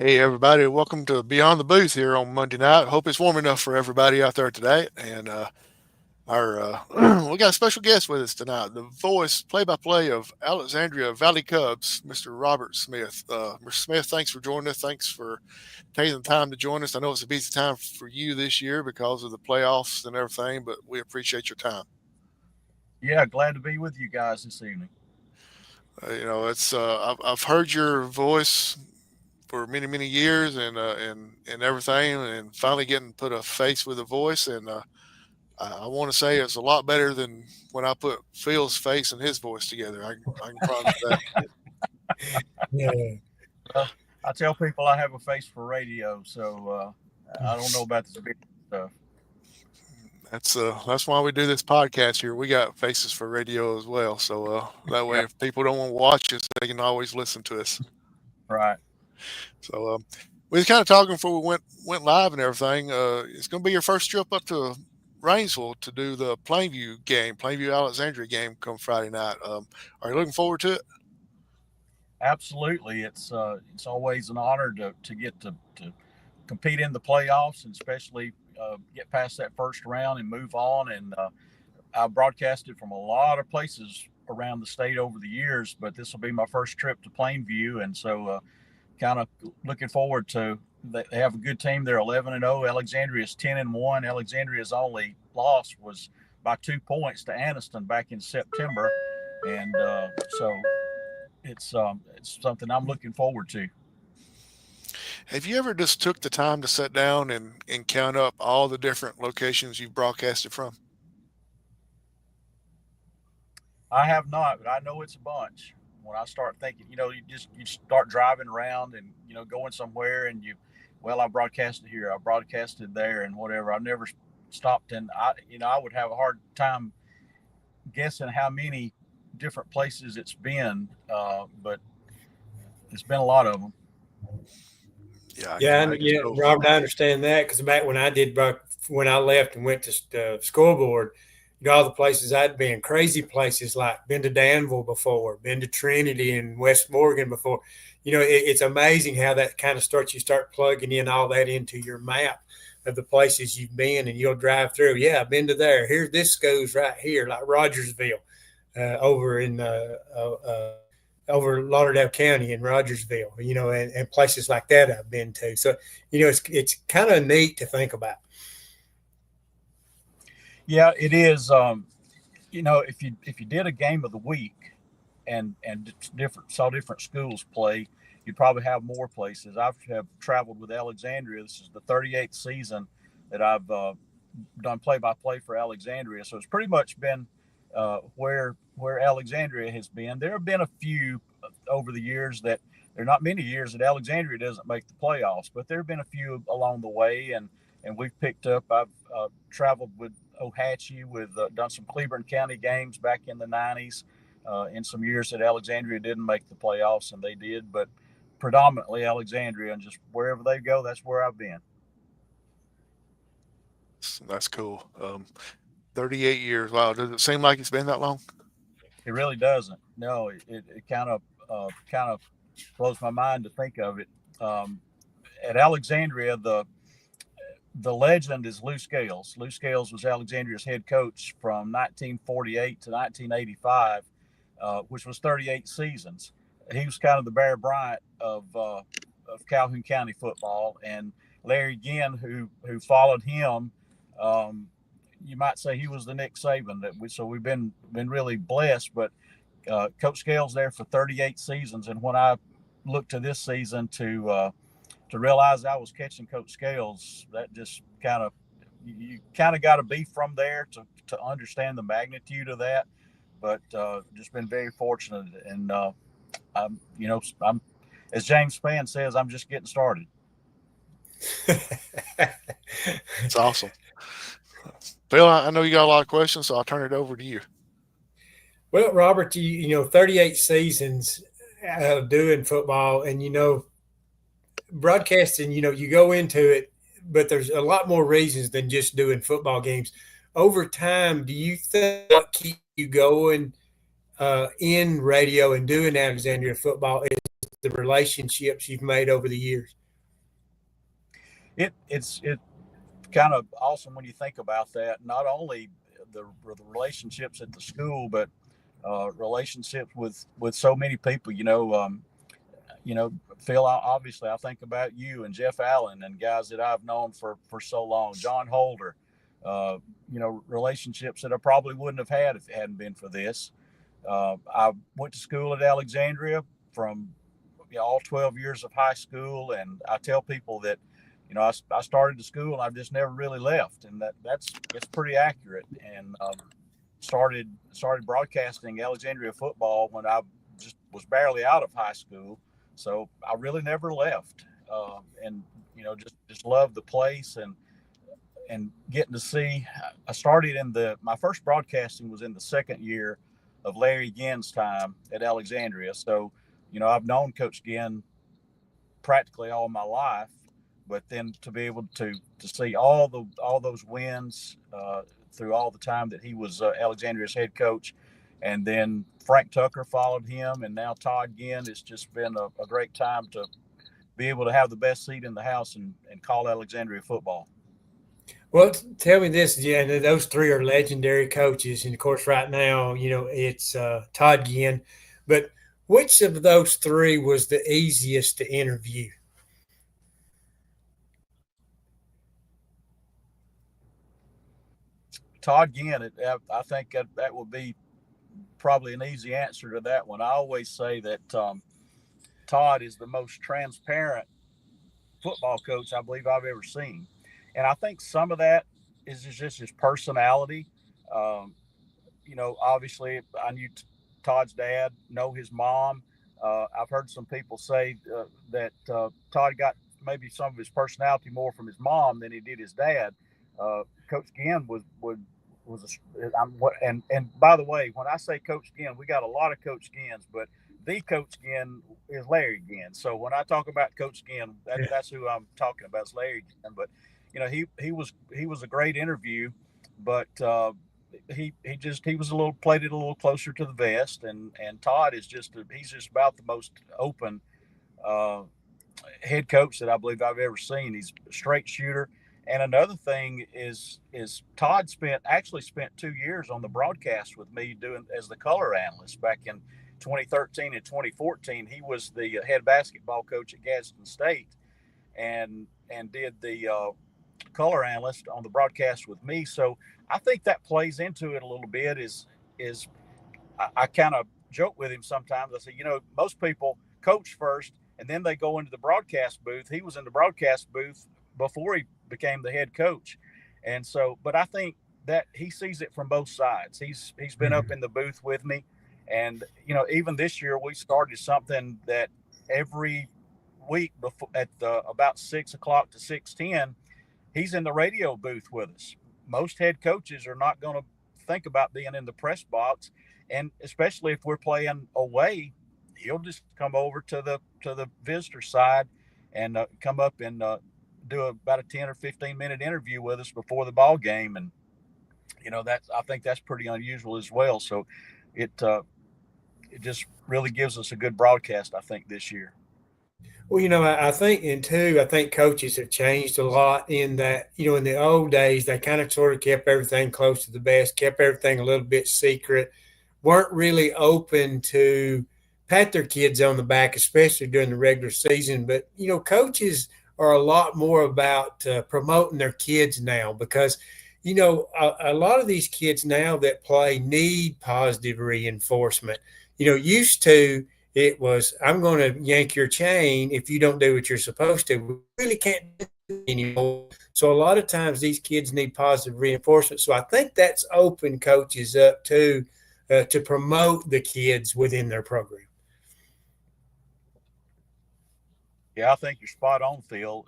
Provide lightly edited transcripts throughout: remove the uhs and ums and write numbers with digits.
Hey everybody, welcome to Beyond the Booth here on Monday night. Hope it's warm enough for everybody out there today. And our we got a special guest with us tonight, the voice play-by-play of Alexandria Valley Cubs, Mr. Robert Smith. Mr. Smith, thanks for joining us. Thanks for taking the time to join us. I know it's a busy time for you this year because of the playoffs and everything, but we appreciate your time. Yeah, glad to be with you guys this evening. It's I've heard your voice for many years and everything, and finally getting put a face with a voice. And I want to say it's a lot better than when I put Phil's face and his voice together. I can promise you that. Yeah. Well, I tell people I have a face for radio, so I don't know about this big stuff. That's why we do this podcast here. We got faces for radio as well, so that way Yeah, if people don't want to watch us, they can always listen to us. right. So we was kind of talking before we went live and everything. It's going to be your first trip up to Rainsville to do the Plainview game, Plainview Alexandria game, come Friday night. Are you looking forward to it? Absolutely. It's always an honor to get to compete in the playoffs, and especially get past that first round and move on. And I broadcasted from a lot of places around the state over the years, but this will be my first trip to Plainview, and so kind of looking forward to. They have a good team. They're 11-0. Alexandria's 10-1. Alexandria's only loss was by 2 points to Anniston back in September, and so it's something I'm looking forward to. Have you ever just took the time to sit down and count up all the different locations you've broadcasted from? I have not, but I know it's a bunch. When I start thinking, you start driving around and going somewhere, and well, I broadcasted here, I broadcasted there, and whatever. I've never stopped, and I would have a hard time guessing how many different places it's been, but it's been a lot of them. Yeah, I can Yeah, imagine. So, Robert, I understand that because back when when I left and went to scoreboard, all the places I'd been, crazy places like been to Danville before, been to Trinity and West Morgan before. It's amazing how that kind of starts. You start plugging in all that into your map of the places you've been, and you'll drive through. Yeah, I've been to there. Here, this goes right here, like Rogersville, over in over Lauderdale County in Rogersville, and places like that I've been to. So, it's kind of neat to think about. Yeah, it is. If you did a game of the week and different schools play, you'd probably have more places. Have traveled with Alexandria. This is the 38th season that I've done play by play for Alexandria, so it's pretty much been where Alexandria has been. There have been a few over the years that there are not many years that Alexandria doesn't make the playoffs, but there have been a few along the way, and we've picked up. I've traveled with Ohatchee, with done some Cleveland County games back in the 90s, in some years that Alexandria didn't make the playoffs, and they did, but predominantly Alexandria, and just wherever they go, that's where I've been. that's cool. 38 years. Wow. Does it seem like it's been that long? It really doesn't. No, it kind of blows my mind to think of it. At Alexandria, the legend is Lou Scales. Lou Scales was Alexandria's head coach from 1948 to 1985, which was 38 seasons. He was kind of the Bear Bryant of Calhoun County football, and Larry Ginn, who followed him. You might say he was the Nick Saban so we've been really blessed. But Coach Scales there for 38 seasons, and when I looked to this season to realize I was catching Coach Scales, that just you kind of got to be from there to understand the magnitude of that. But just been very fortunate, and I'm as James Spann says, I'm just getting started. It's awesome. Phil, I know you got a lot of questions, so I'll turn it over to you. Well, Robert, 38 seasons of doing football, and broadcasting. You go into it, but there's a lot more reasons than just doing football games. Over time, do you think what keeps you going in radio and doing Alexandria football is the relationships you've made over the years? It's kind of awesome when you think about that. Not only the relationships at the school, but relationships with so many people. Phil, obviously, I think about you and Jeff Allen and guys that I've known for so long. John Holder, relationships that I probably wouldn't have had if it hadn't been for this. I went to school at Alexandria from all 12 years of high school, and I tell people that I started the school and I've just never really left, and that's pretty accurate. And started broadcasting Alexandria football when I just was barely out of high school, so I really never left. And just loved the place, and getting to see. I started my first broadcasting was in the second year of Larry Ginn's time at Alexandria. So, I've known Coach Ginn practically all my life, but then to be able to see all those wins through all the time that he was Alexandria's head coach, and then Frank Tucker followed him, and now Todd Ginn. It's just been a great time to be able to have the best seat in the house and call Alexandria football. Well, tell me this, yeah, those three are legendary coaches, and of course, right now, it's Todd Ginn. But which of those three was the easiest to interview? Todd Ginn. I think that would be probably an easy answer to that one. I always say that Todd is the most transparent football coach I believe I've ever seen. And I think some of that is just his personality. Obviously, I knew Todd's dad, know his mom. I've heard some people say that Todd got maybe some of his personality more from his mom than he did his dad. Coach Ginn and by the way, when I say Coach Ginn, we got a lot of Coach Ginns, but the Coach Ginn is Larry Ginn. So when I talk about Coach Ginn, that's who I'm talking about. It's Larry Ginn. But he was a great interview, but he was played it a little closer to the vest, and Todd is he's just about the most open head coach that I believe I've ever seen. He's a straight shooter. And another thing is Todd actually spent 2 years on the broadcast with me doing as the color analyst back in 2013 and 2014. He was the head basketball coach at Gadsden State, and did the color analyst on the broadcast with me. So I think that plays into it a little bit. I kind of joke with him sometimes. I say, most people coach first and then they go into the broadcast booth. He was in the broadcast booth before he became the head coach. And so, but I think that he sees it from both sides. He's been up in the booth with me. And, even this year we started something that every week before at about 6 o'clock to 6:10, he's in the radio booth with us. Most head coaches are not going to think about being in the press box. And especially if we're playing away, he'll just come over to the visitor side and come up and do about a 10 or 15 minute interview with us before the ball game. And, I think that's pretty unusual as well. So it just really gives us a good broadcast, I think, this year. Well, I think coaches have changed a lot in that, in the old days, they kind of sort of kept everything close to the vest, kept everything a little bit secret, weren't really open to pat their kids on the back, especially during the regular season. But, coaches are a lot more about promoting their kids now because, a lot of these kids now that play need positive reinforcement. Used to, it was, I'm going to yank your chain if you don't do what you're supposed to. We really can't do it anymore. So a lot of times these kids need positive reinforcement. So I think that's opened coaches up to promote the kids within their program. Yeah, I think you're spot on, Phil.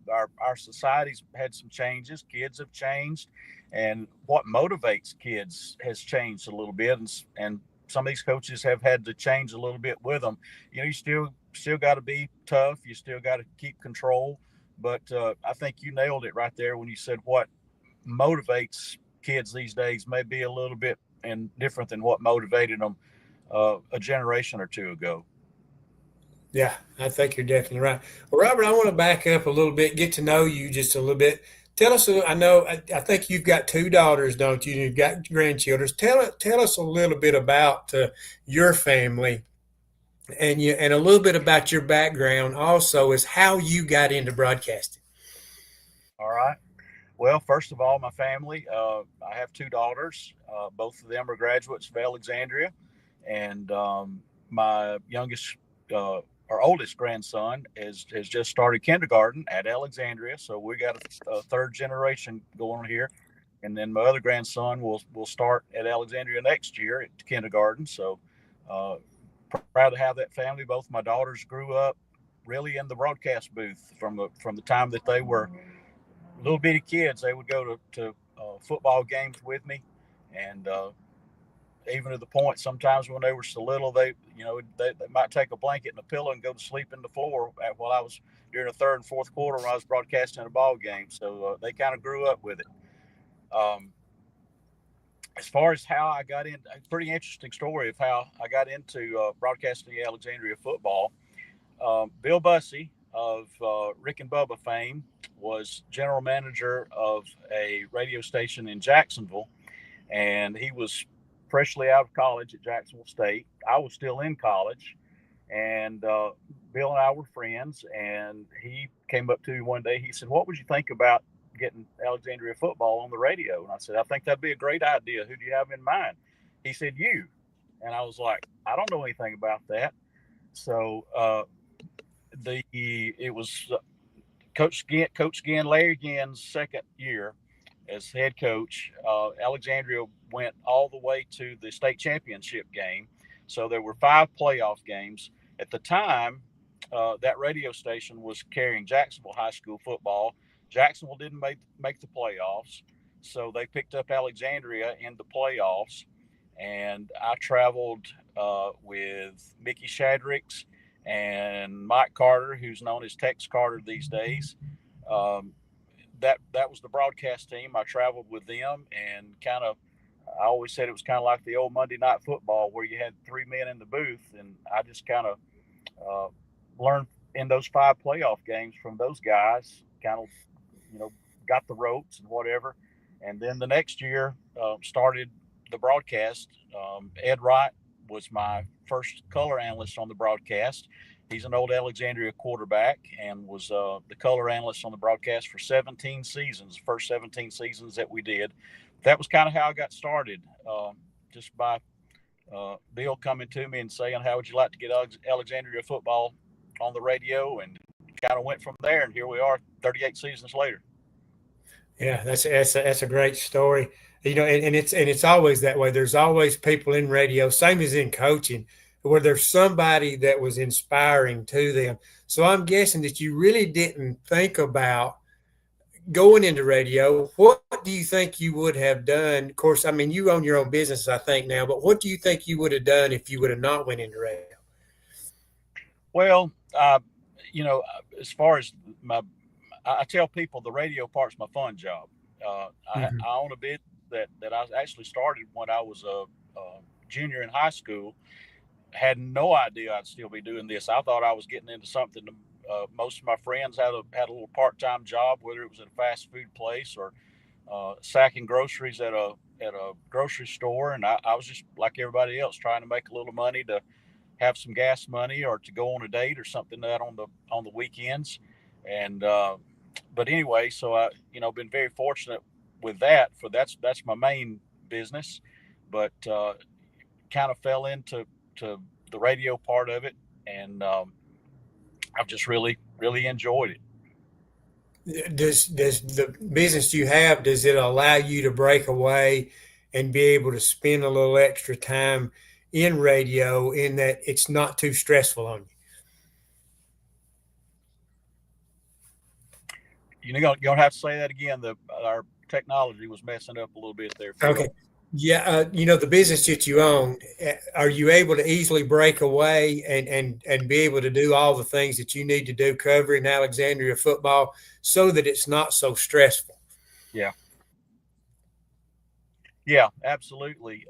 Our society's had some changes. Kids have changed, and what motivates kids has changed a little bit. And some of these coaches have had to change a little bit with them. You still got to be tough. You still got to keep control. But I think you nailed it right there when you said what motivates kids these days may be a little bit and different than what motivated them a generation or two ago. Yeah, I think you're definitely right. Well, Robert, I want to back up a little bit, get to know you just a little bit. Tell us, I think you've got two daughters, don't you? You've got grandchildren. Tell us a little bit about your family and a little bit about your background also is how you got into broadcasting. All right. Well, first of all, my family. I have two daughters. Both of them are graduates of Alexandria, and my youngest, our oldest grandson, has just started kindergarten at Alexandria. So we got a third generation going on here, and then my other grandson will start at Alexandria next year at kindergarten. So uh, proud to have that family. Both my daughters grew up really in the broadcast booth from the time that they were little bitty kids. They would go to football games with me, and even to the point sometimes when they were so little, they might take a blanket and a pillow and go to sleep in the floor while I was during the third and fourth quarter when I was broadcasting a ball game. So they kind of grew up with it. Um, as far as how I got in, a pretty interesting story of how I got into broadcasting Alexandria football. Bill Bussey of Rick and Bubba fame was general manager of a radio station in Jacksonville, and he was freshly out of college at Jacksonville State. I was still in college, and Bill and I were friends. And he came up to me one day. He said, "What would you think about getting Alexandria football on the radio?" And I said, "I think that'd be a great idea. Who do you have in mind?" He said, "You." And I was like, "I don't know anything about that." So it was Coach Ginn, Larry Ginn's second year as head coach. Alexandria went all the way to the state championship game. So there were 5 playoff games. At the time, that radio station was carrying Jacksonville high school football. Jacksonville didn't make the playoffs, so they picked up Alexandria in the playoffs. And I traveled with Mickey Shadricks and Mike Carter, who's known as Tex Carter these days. Um, that was the broadcast team. I traveled with them, and I always said it was kind of like the old Monday Night Football where you had 3 men in the booth, and I just kind of uh, learned in those 5 playoff games from those guys. Kind of, got the ropes and whatever. And then the next year started the broadcast. Ed Wright was my first color analyst on the broadcast. He's an old Alexandria quarterback and was the color analyst on the broadcast for 17 seasons, first 17 seasons that we did. That was kind of how I got started, just by Bill coming to me and saying, "How would you like to get Alexandria football on the radio?" And kind of went from there. And here we are 38 seasons later. Yeah, that's a great story. And it's always that way. There's always people in radio, same as in coaching, where there's somebody that was inspiring to them. So I'm guessing that you really didn't think about going into radio. What do you think you would have done? Of course, I mean, you own your own business, I think now, but what do you think you would have done if you would have not went into radio? Well, as far as I tell people the radio part's my fun job. I own a business that I actually started when I was a junior in high school. Had no idea I'd still be doing this. I thought I was getting into something. Most of my friends had a little part-time job, whether it was at a fast food place or sacking groceries at a grocery store, and I was just like everybody else, trying to make a little money to have some gas money or to go on a date or something that on the weekends. And but anyway, so I been very fortunate with that. That's my main business, but kind of fell into the radio part of it, and I've just really enjoyed it. Does the business you have, does it allow you to break away and be able to spend a little extra time in radio in that it's not too stressful on You don't have to say that again. Our technology was messing up a little bit there, you? Phil. Okay. Yeah, the business that you own, are you able to easily break away and be able to do all the things that you need to do covering Alexandria football so that it's not so stressful? Yeah, absolutely.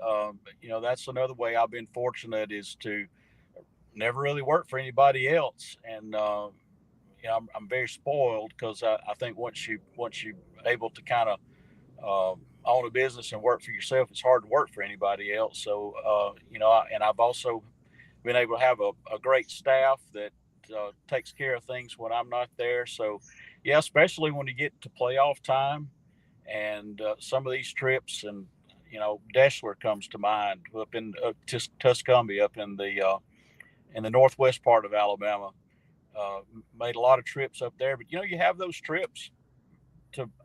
That's another way I've been fortunate is to never really worked for anybody else, and I'm very spoiled because I think once you able to kind of own a business and work for yourself, it's hard to work for anybody else. So and I've also been able to have a great staff that takes care of things when I'm not there. So yeah, especially when you get to playoff time and some of these trips, and Deshler comes to mind up in Tuscumbia, up in the northwest part of Alabama. Made a lot of trips up there, but you have those trips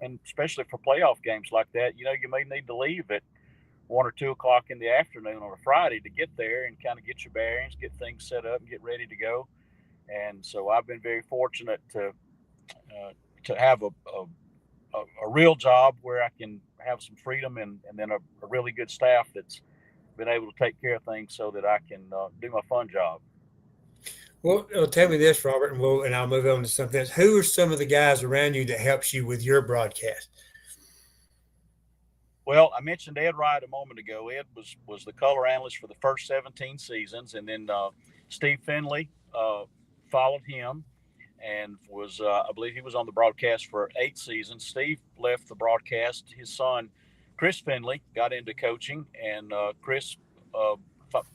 and especially for playoff games like that, you may need to leave at 1 or 2 o'clock in the afternoon on a Friday to get there and kind of get your bearings, get things set up, and get ready to go. And so I've been very fortunate to have a real job where I can have some freedom and then a really good staff that's been able to take care of things so that I can do my fun job. Well, tell me this, Robert, and I'll move on to something else. Who are some of the guys around you that helps you with your broadcast? Well, I mentioned Ed Wright a moment ago. Ed was the color analyst for the first 17 seasons, and then Steve Finley followed him and was, I believe he was on the broadcast for 8 seasons. Steve left the broadcast. His son, Chris Finley, got into coaching, and Chris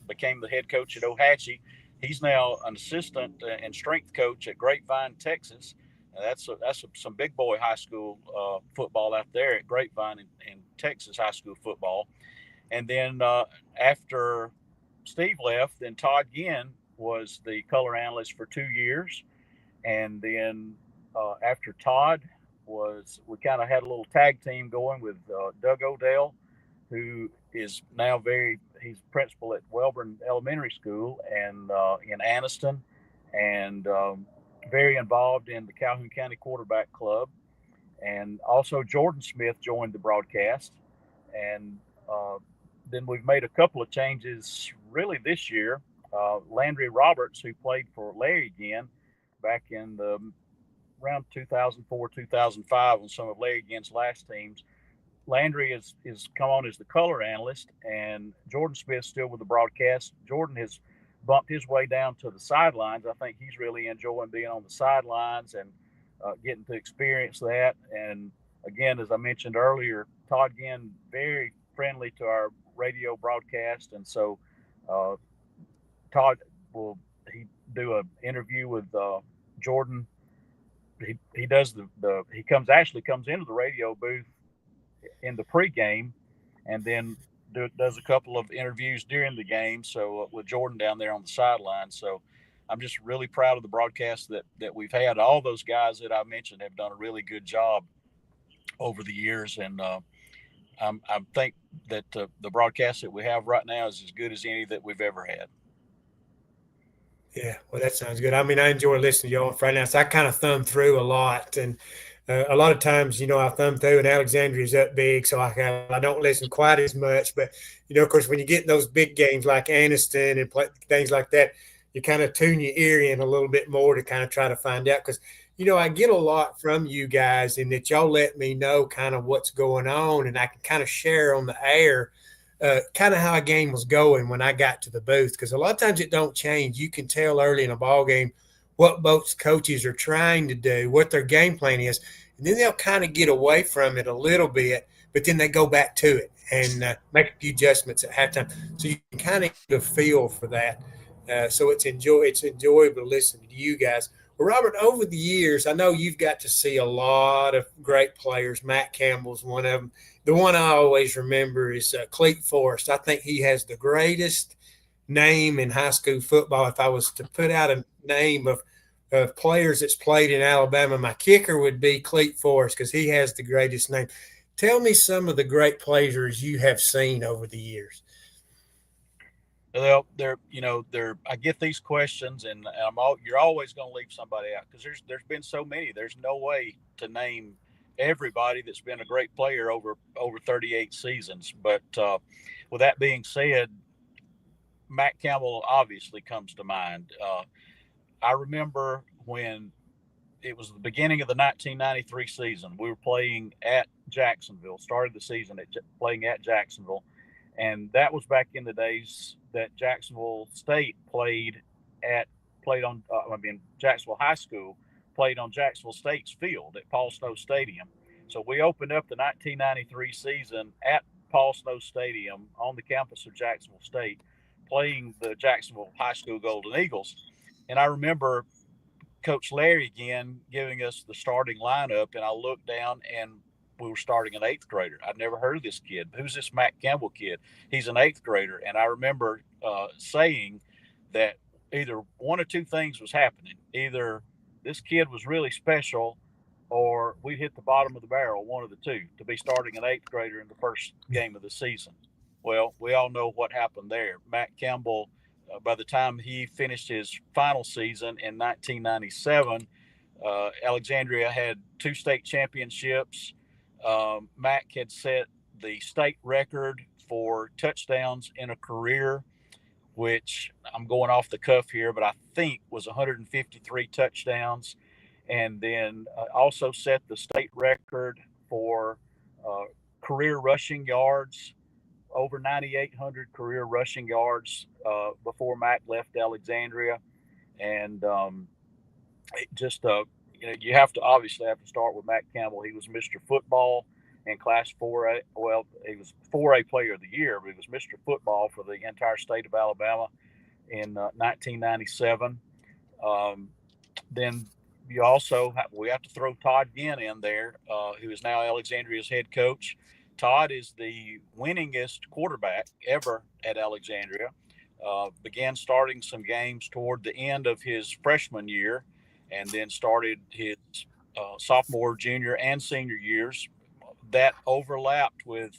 became the head coach at Ohatchee. He's now an assistant and strength coach at Grapevine, Texas. That's some big boy high school football out there at Grapevine in Texas high school football. And then after Steve left, then Todd Ginn was the color analyst for 2 years. And then after Todd we kind of had a little tag team going with Doug Odell, who is now he's principal at Welborn Elementary School and in Anniston, and very involved in the Calhoun County Quarterback Club. And also Jordan Smith joined the broadcast. And then we've made a couple of changes really this year. Landry Roberts, who played for Larry Ginn back in around 2004, 2005 on some of Larry Ginn's last teams. Landry is come on as the color analyst, and Jordan Smith's still with the broadcast. Jordan has bumped his way down to the sidelines. I think he's really enjoying being on the sidelines and getting to experience that. And again, as I mentioned earlier, Todd Ginn, very friendly to our radio broadcast. And so Todd he do an interview with Jordan. He does he comes into the radio booth in the pregame, and then does a couple of interviews during the game. So with Jordan down there on the sideline. So I'm just really proud of the broadcast that we've had. All those guys that I mentioned have done a really good job over the years. And I think that the broadcast that we have right now is as good as any that we've ever had. Yeah, well, that sounds good. I mean, I enjoy listening to y'all on Friday nights. I kind of thumb through a lot, and a lot of times, I thumb through, and Alexandria's up big, so I don't listen quite as much. But of course, when you get those big games like Anniston and things like that, you kind of tune your ear in a little bit more to kind of try to find out, because I get a lot from you guys, and that y'all let me know kind of what's going on, and I can kind of share on the air kind of how a game was going when I got to the booth, because a lot of times it don't change. You can tell early in a ball game what both coaches are trying to do, what their game plan is, and then they'll kind of get away from it a little bit, but then they go back to it and make a few adjustments at halftime. So you can kind of get a feel for that. So it's enjoyable to listen to you guys. Well, Robert, over the years, I know you've got to see a lot of great players. Mac Campbell's one of them. The one I always remember is Cleat Forrest. I think he has the greatest name in high school football. If I was to put out a name of players that's played in Alabama, my kicker would be Cleat Forrest, because he has the greatest name. Tell me some of the great players you have seen over the years. Well, I get these questions, and you're always going to leave somebody out, because there's been so many. There's no way to name everybody that's been a great player over 38 seasons. But with that being said, Mac Campbell obviously comes to mind. I remember when it was the beginning of the 1993 season, we were playing at Jacksonville, started the season playing at Jacksonville. And that was back in the days that Jacksonville State played Jacksonville High School played on Jacksonville State's field at Paul Snow Stadium. So we opened up the 1993 season at Paul Snow Stadium on the campus of Jacksonville State, playing the Jacksonville High School Golden Eagles. And I remember Coach Larry again giving us the starting lineup, and I looked down and we were starting an 8th grader. I'd never heard of this kid. Who's this Mac Campbell kid? He's an 8th grader. And I remember saying that either one or two things was happening. Either this kid was really special or we hit the bottom of the barrel, one of the two, to be starting an 8th grader in the first game of the season. Well, we all know what happened there. Mac Campbell, by the time he finished his final season in 1997, Alexandria had 2 state championships. Mac had set the state record for touchdowns in a career, which I'm going off the cuff here, but I think was 153 touchdowns. And then also set the state record for career rushing yards, over 9,800 career rushing yards before Mac left Alexandria. And you have to start with Mac Campbell. He was Mr. Football in Class 4A. Well, he was 4A Player of the Year, but he was Mr. Football for the entire state of Alabama in 1997. Then we have to throw Todd Ginn in there, who is now Alexandria's head coach. Todd is the winningest quarterback ever at Alexandria. Began starting some games toward the end of his freshman year, and then started his sophomore, junior, and senior years. That overlapped with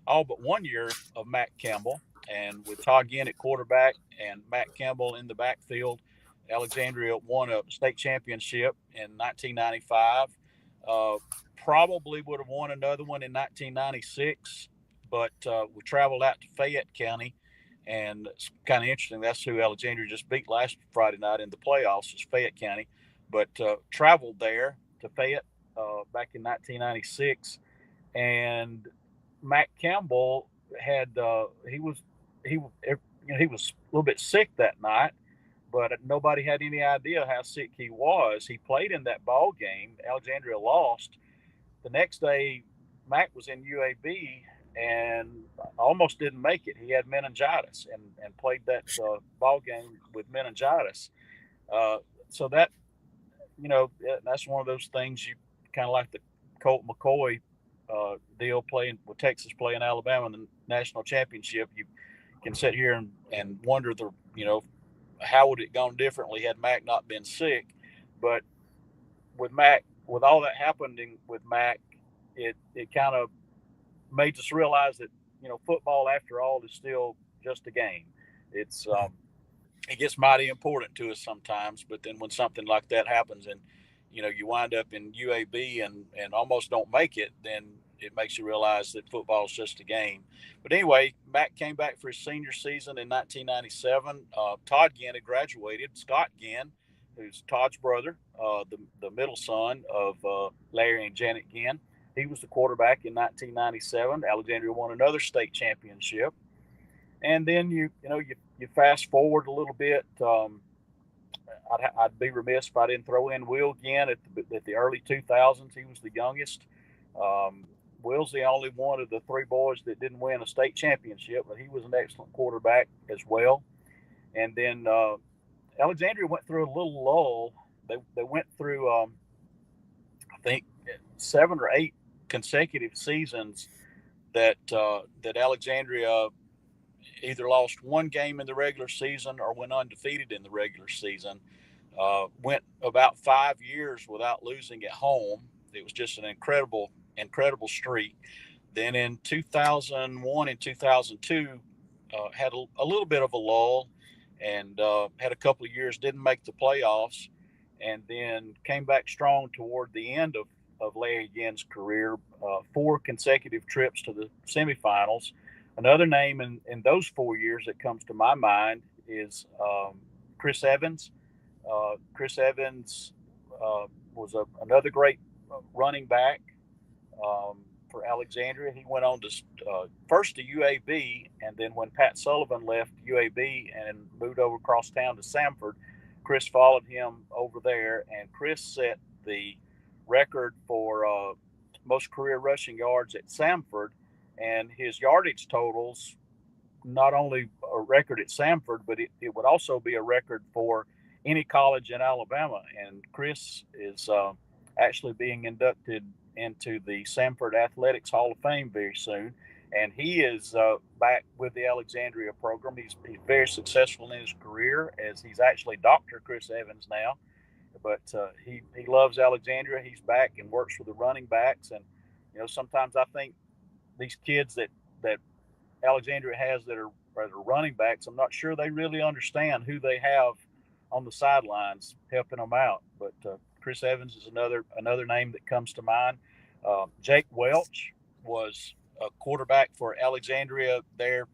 all but 1 year of Mac Campbell. And with Todd Ginn at quarterback and Mac Campbell in the backfield, Alexandria won a state championship in 1995. Probably would have won another one in 1996, but we traveled out to Fayette County, and it's kind of interesting. That's who Alexandria just beat last Friday night in the playoffs, is Fayette County. But traveled there to Fayette back in 1996, and Mac Campbell had he was a little bit sick that night, but nobody had any idea how sick he was. He played in that ball game. Alexandria lost. The next day, Mac was in UAB and almost didn't make it. He had meningitis and played that ball game with meningitis. So that, that's one of those things, you kind of like the Colt McCoy deal, playing with Texas playing Alabama in the national championship. You can sit here and wonder how would it gone differently had Mac not been sick. But with Mac, with all that happening with Mac, it kind of made us realize that, football after all is still just a game. It's it gets mighty important to us sometimes, but then when something like that happens and you wind up in UAB and almost don't make it, then it makes you realize that football is just a game. But anyway, Mac came back for his senior season in 1997. Todd Ginn had graduated. Scott Ginn, who's Todd's brother, the middle son of Larry and Janet Ginn, he was the quarterback in 1997. Alexandria won another state championship. And then you fast forward a little bit. I'd be remiss if I didn't throw in Will Ginn at the early 2000s. He was the youngest. Will's the only one of the 3 boys that didn't win a state championship, but he was an excellent quarterback as well. And then Alexandria went through a little lull. They went through, I think, 7 or 8 consecutive seasons that Alexandria either lost one game in the regular season or went undefeated in the regular season. Went about 5 years without losing at home. It was just an incredible streak. Then in 2001 and 2002, had a little bit of a lull and had a couple of years, didn't make the playoffs, and then came back strong toward the end of Larry Ginn's career, 4 consecutive trips to the semifinals. Another name in those 4 years that comes to my mind is Chris Evans. Chris Evans was another great running back for Alexandria. He went on to first to UAB, and then when Pat Sullivan left UAB and moved over across town to Samford, Chris followed him over there, and Chris set the record for most career rushing yards at Samford, and his yardage totals, not only a record at Samford, but it would also be a record for any college in Alabama. And Chris is actually being inducted into the Samford Athletics Hall of Fame very soon. And he is back with the Alexandria program. He's very successful in his career, as he's actually Dr. Chris Evans now. But he loves Alexandria. He's back and works for the running backs. And, sometimes I think these kids that Alexandria has that are running backs, I'm not sure they really understand who they have on the sidelines helping them out. But Chris Evans is another name that comes to mind. Jake Welch was a quarterback for Alexandria there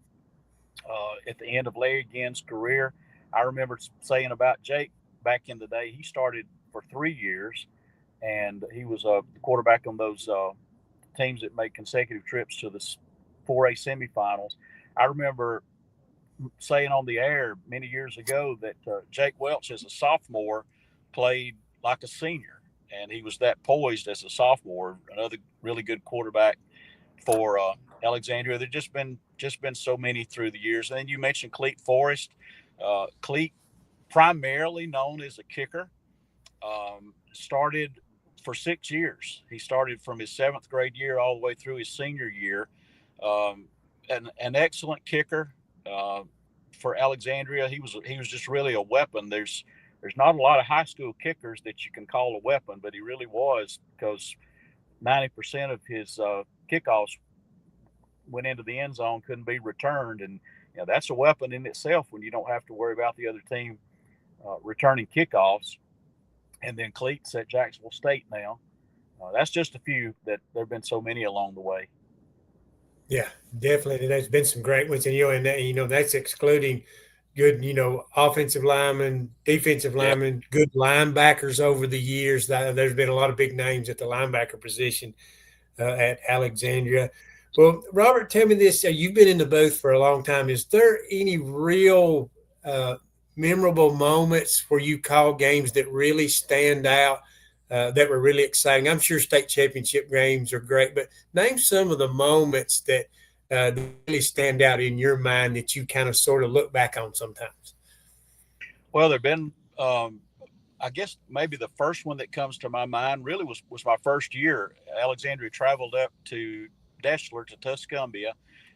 at the end of Larry Ginn's career. I remember saying about Jake back in the day, he started for 3 years, and he was a quarterback on those teams that made consecutive trips to the 4A semifinals. I remember saying on the air many years ago that Jake Welch, as a sophomore, played like a senior, and he was that poised as a sophomore. Another really good quarterback for Alexandria. There's just been so many through the years. And then you mentioned Cleat Forrest. Cleat, primarily known as a kicker, started for 6 years. He started from his 7th grade year all the way through his senior year. An excellent kicker for Alexandria. He was just really a weapon. There's not a lot of high school kickers that you can call a weapon, but he really was, because 90% of his kickoffs went into the end zone, couldn't be returned. And that's a weapon in itself when you don't have to worry about the other team returning kickoffs. And then Cleat's at Jacksonville State now. That's just a few. That there have been so many along the way. Yeah, definitely. There's been some great ones, and that's excluding good, offensive linemen, defensive linemen, good linebackers over the years. There's been a lot of big names at the linebacker position at Alexandria. Well, Robert, tell me this. You've been in the booth for a long time. Is there any real memorable moments where you call games that really stand out, that were really exciting? I'm sure state championship games are great, but name some of the moments that really stand out in your mind that you kind of sort of look back on sometimes. Well, there have been, I guess maybe the first one that comes to my mind really was my first year. Alexandria traveled up to Deschler, to Tuscumbia,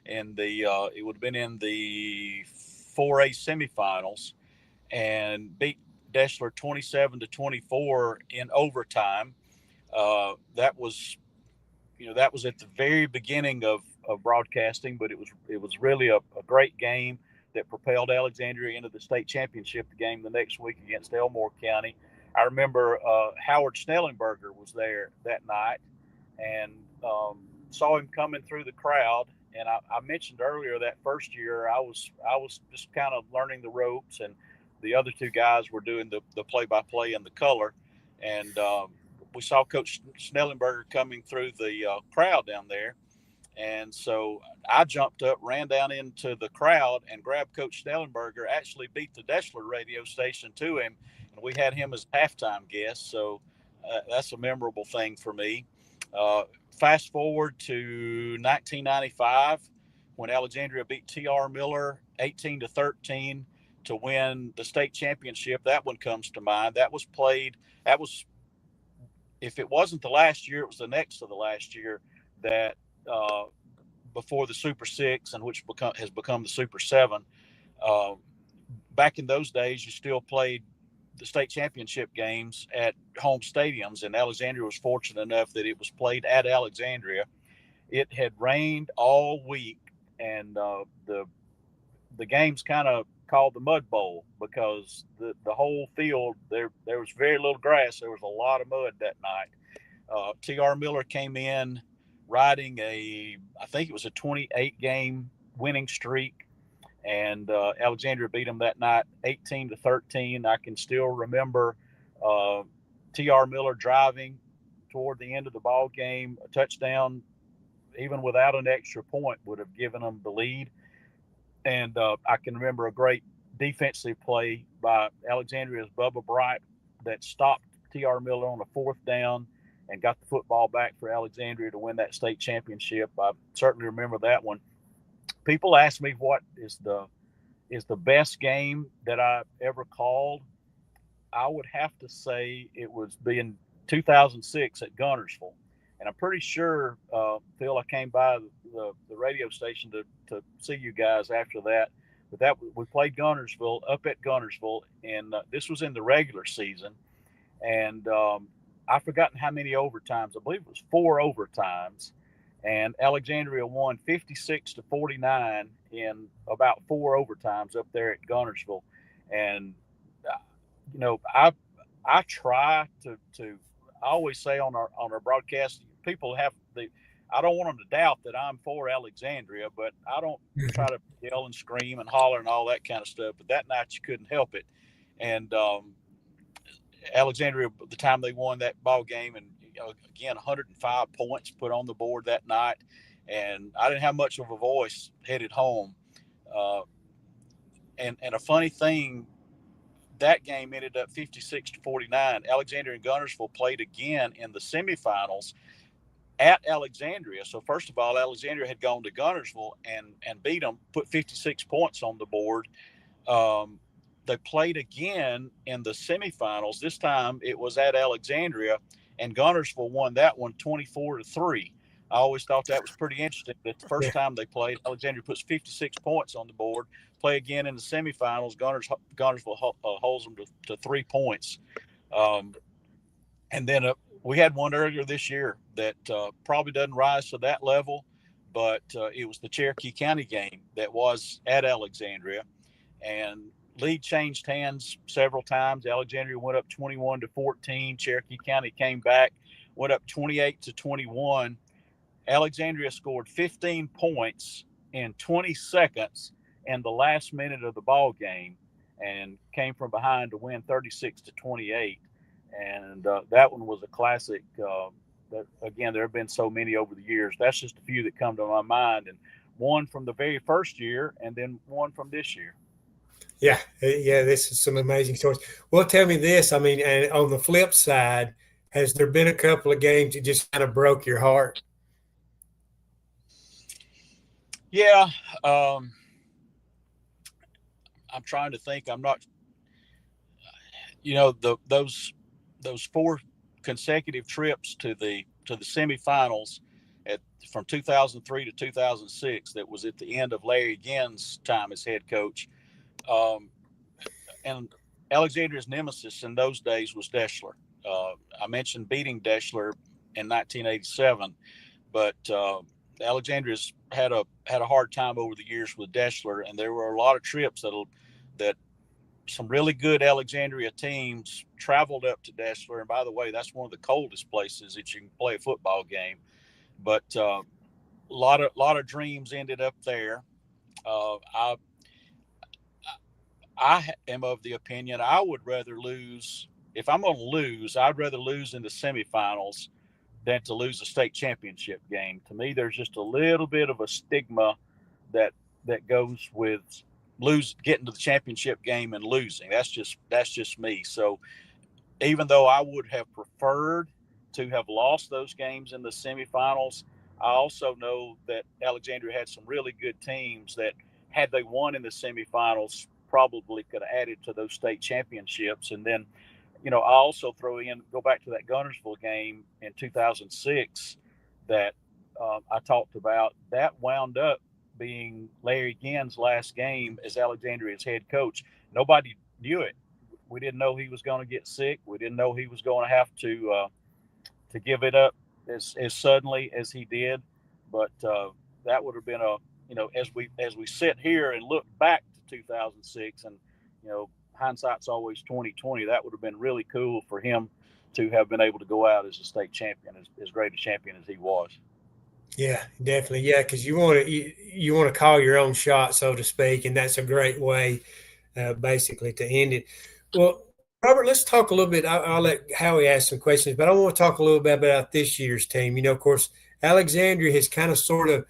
and it would have been in the 4A semifinals, and beat Deschler 27-24 in overtime. That was at the very beginning of broadcasting, but it was really a great game that propelled Alexandria into the state championship game the next week against Elmore County. I remember Howard Snellenberger was there that night, and saw him coming through the crowd. And I mentioned earlier that first year I was just kind of learning the ropes, and the other two guys were doing the play-by-play and the color. And we saw Coach Snellenberger coming through the crowd down there. And so I jumped up, ran down into the crowd, and grabbed Coach Snellenberger, actually beat the Deschler radio station to him, and we had him as halftime guest. So that's a memorable thing for me. Fast forward to 1995, when Alexandria beat T.R. Miller 18-13 to win the state championship. That one comes to mind. That was, if it wasn't the last year, it was the next to the last year that before the Super 6, and which has become the Super 7. Back in those days, you still played the state championship games at home stadiums, and Alexandria was fortunate enough that it was played at Alexandria. It had rained all week, and the game's kind of called the Mud Bowl, because the whole field, there was very little grass. There was a lot of mud that night. T.R. Miller came in riding I think it was a 28-game winning streak, and Alexandria beat them that night 18-13. I can still remember T.R. Miller driving toward the end of the ball game. A touchdown, even without an extra point, would have given them the lead. And I can remember a great defensive play by Alexandria's Bubba Bright that stopped T.R. Miller on a 4th down and got the football back for Alexandria to win that state championship. I certainly remember that one. People ask me what is the best game that I ever called. I would have to say it was being 2006 at Gunnersville. And I'm pretty sure, Phil, I came by the radio station to see you guys after that. But we played Gunnersville up at Gunnersville, and this was in the regular season. And I've forgotten how many overtimes. I believe it was 4 overtimes. And Alexandria won 56-49 in about 4 overtimes up there at Gunnersville. And, you know, I try to I always say on our broadcast, people I don't want them to doubt that I'm for Alexandria, but I don't try to yell and scream and holler and all that kind of stuff. But that night you couldn't help it. And Alexandria, the time they won that ball game, and again, 105 points put on the board that night. And I didn't have much of a voice headed home. And a funny thing, that game ended up 56-49. Alexandria and Gunnersville played again in the semifinals at Alexandria. So first of all, Alexandria had gone to Gunnersville and beat them, put 56 points on the board. They played again in the semifinals. This time it was at Alexandria, and Gunnersville won that one 24-3. I always thought that was pretty interesting that the first time they played, Alexandria puts 56 points on the board, play again in the semifinals. Gunnersville holds them to 3 points. And then we had one earlier this year that probably doesn't rise to that level, but it was the Cherokee County game that was at Alexandria. And lead changed hands several times. Alexandria went up 21-14. Cherokee County came back, went up 28-21. Alexandria scored 15 points in 20 seconds in the last minute of the ball game and came from behind to win 36-28. And that one was a classic. Again, there have been so many over the years. That's just a few that come to my mind, and one from the very first year and then one from this year. Yeah, this is some amazing stories. Well, tell me this. I mean, and on the flip side, has there been a couple of games that just kind of broke your heart? Yeah. I'm trying to think. I'm not, those 4 consecutive trips to the semifinals from 2003 to 2006. That was at the end of Larry Ginn's time as head coach. And Alexandria's nemesis in those days was Deschler. I mentioned beating Deschler in 1987, but Alexandria's had a hard time over the years with Deschler, and there were a lot of trips that some really good Alexandria teams traveled up to Deschler. And by the way, that's one of the coldest places that you can play a football game. But a lot of dreams ended up there. I am of the opinion I would rather lose. If I'm going to lose, I'd rather lose in the semifinals than to lose a state championship game. To me, there's just a little bit of a stigma that goes with getting to the championship game and losing. That's just me. So even though I would have preferred to have lost those games in the semifinals, I also know that Alexandria had some really good teams that, had they won in the semifinals, probably could have added to those state championships. And then, I also go back to that Gunnersville game in 2006 that I talked about. That wound up being Larry Ginn's last game as Alexandria's head coach. Nobody knew it. We didn't know he was going to get sick. We didn't know he was going to have to give it up as suddenly as he did. But that would have been as we sit here and look back to 2006, and hindsight's always 20/20. That would have been really cool for him to have been able to go out as a state champion, as great a champion as he was. Yeah, definitely. Yeah, because you want to call your own shot, so to speak, and that's a great way, basically, to end it. Well, Robert, let's talk a little bit. I'll let Howie ask some questions, but I want to talk a little bit about this year's team. Of course, Alexandria has kind of sort of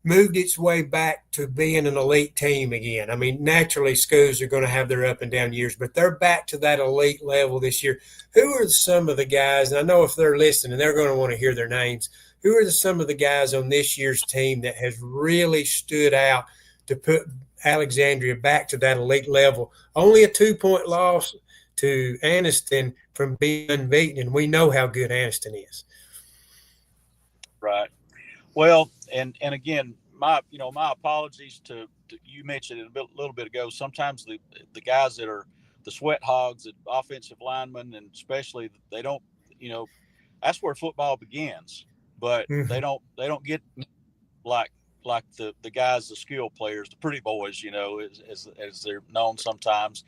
moved its way back to being an elite team again. I mean, naturally, schools are going to have their up and down years, but they're back to that elite level this year. Who are some of the guys, and I know if they're listening, they're going to want to hear their names. Who are some of the guys on this year's team that has really stood out to put Alexandria back to that elite level? Only a 2-point loss to Anniston from being unbeaten, and we know how good Anniston is. Right. Well, and again, my apologies to you mentioned it a little bit ago. Sometimes the guys that are the sweat hogs, the offensive linemen, and especially they don't, that's where football begins. But they don't get like the guys, the skill players, the pretty boys, as they're known sometimes.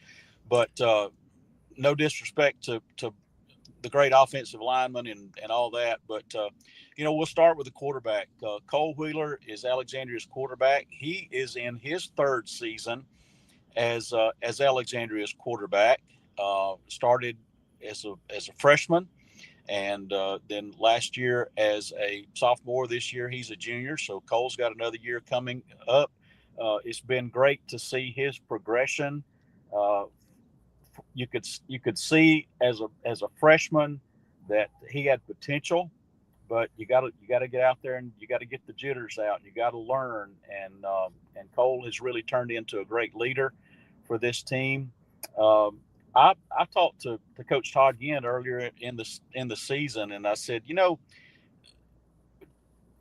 But no disrespect to the great offensive linemen and all that, but we'll start with the quarterback. Cole Wheeler is Alexandria's quarterback. He is in his third season as Alexandria's quarterback. Started as a freshman, and then last year as a sophomore. This year he's a junior, so Cole's got another year coming up. It's been great to see his progression. You could see as a freshman that he had potential, but you got to get out there and you got to get the jitters out. You got to learn, and Cole has really turned into a great leader for this team. I talked to Coach Todd Ginn earlier in the season, and I said,